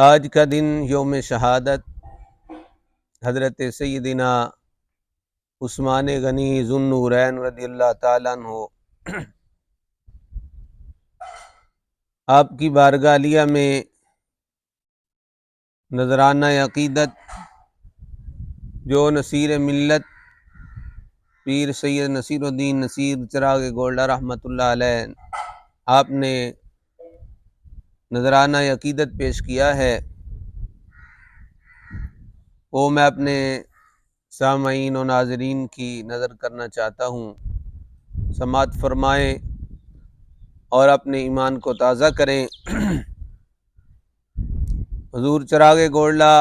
آج کا دن یوم شہادت حضرت سیدنا عثمان غنی ذو النورین رضی اللہ تعالیٰ عنہ آپ کی بارگاہ عالیہ میں نذرانہ عقیدت جو نصیر ملت پیر سید نصیر الدین نصیر چراغ گولڈا رحمۃ اللہ علیہ آپ نے نذرانہ عقیدت پیش کیا ہے، وہ میں اپنے سامعین و ناظرین کی نظر کرنا چاہتا ہوں۔ سماعت فرمائیں اور اپنے ایمان کو تازہ کریں۔ حضور چراغ گولڈا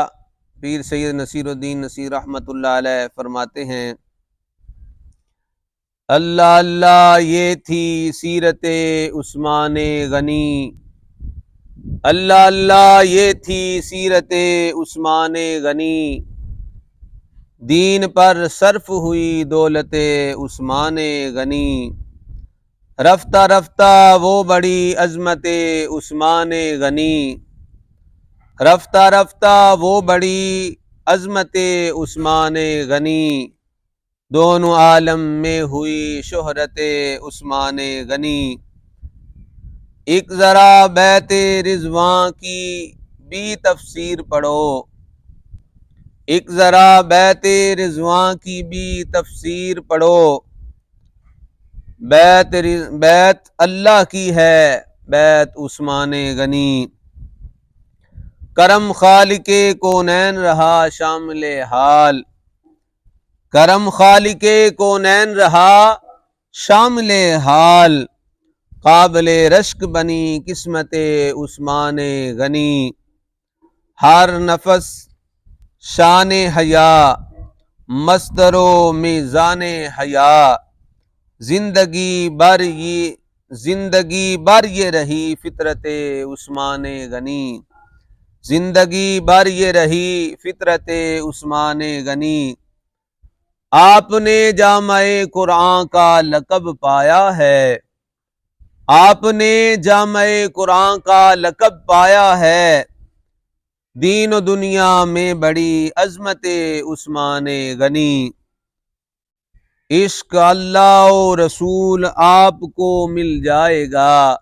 پیر سید نصیر الدین نصیر رحمۃ اللہ علیہ فرماتے ہیں، اللہ اللہ یہ تھی سیرت عثمان غنی، اللہ اللہ یہ تھی سیرت عثمان غنی، دین پر صرف ہوئی دولت عثمان غنی، رفتہ رفتہ وہ بڑی عظمت عثمان غنی، رفتہ رفتہ وہ بڑی عظمت عثمان غنی، دونوں عالم میں ہوئی شہرت عثمان غنی۔ ایک ذرا بیت رضوان کی بھی تفسیر پڑھو، ایک ذرا بیت رضوان کی بھی تفسیر پڑھو، بیت اللہ کی ہے بیت عثمان غنی، کرم خالق کونین رہا شامل حال، کرم خالق کونین رہا شامل حال، قابل رشک بنی قسمت عثمان غنی، ہر نفس شان حیا مصدر و میزان حیا، زندگی بھر یہ رہی فطرت عثمان غنی، زندگی بھر یہ رہی فطرت عثمان غنی، آپ نے جامع قرآن کا لقب پایا ہے، آپ نے جامع قرآن کا لقب پایا ہے، دین و دنیا میں بڑی عظمت عثمان غنی، عشق اللہ و رسول آپ کو مل جائے گا۔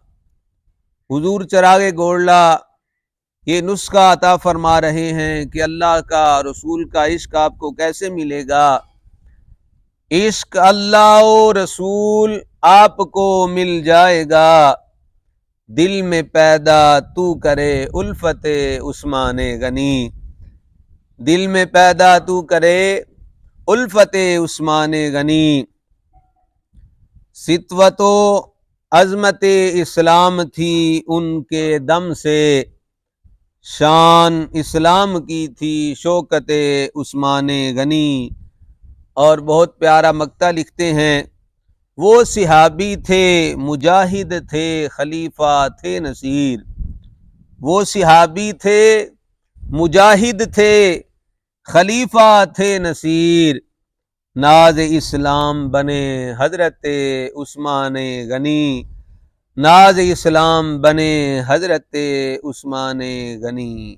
حضور چراغ گولڈا یہ نسخہ عطا فرما رہے ہیں کہ اللہ کا رسول کا عشق آپ کو کیسے ملے گا۔ عشق اللہ و رسول آپ کو مل جائے گا، دل میں پیدا تو کرے الفت عثمان غنی، دل میں پیدا تو کرے الفت عثمان غنی، سطوت و عظمت اسلام تھی ان کے دم سے، شان اسلام کی تھی شوکت عثمان غنی۔ اور بہت پیارا مقطع لکھتے ہیں، وہ صحابی تھے مجاہد تھے خلیفہ تھے نصیر، وہ صحابی تھے مجاہد تھے خلیفہ تھے نصیر، ناز اسلام بنے حضرت عثمان غنی، ناز اسلام بنے حضرت عثمان غنی۔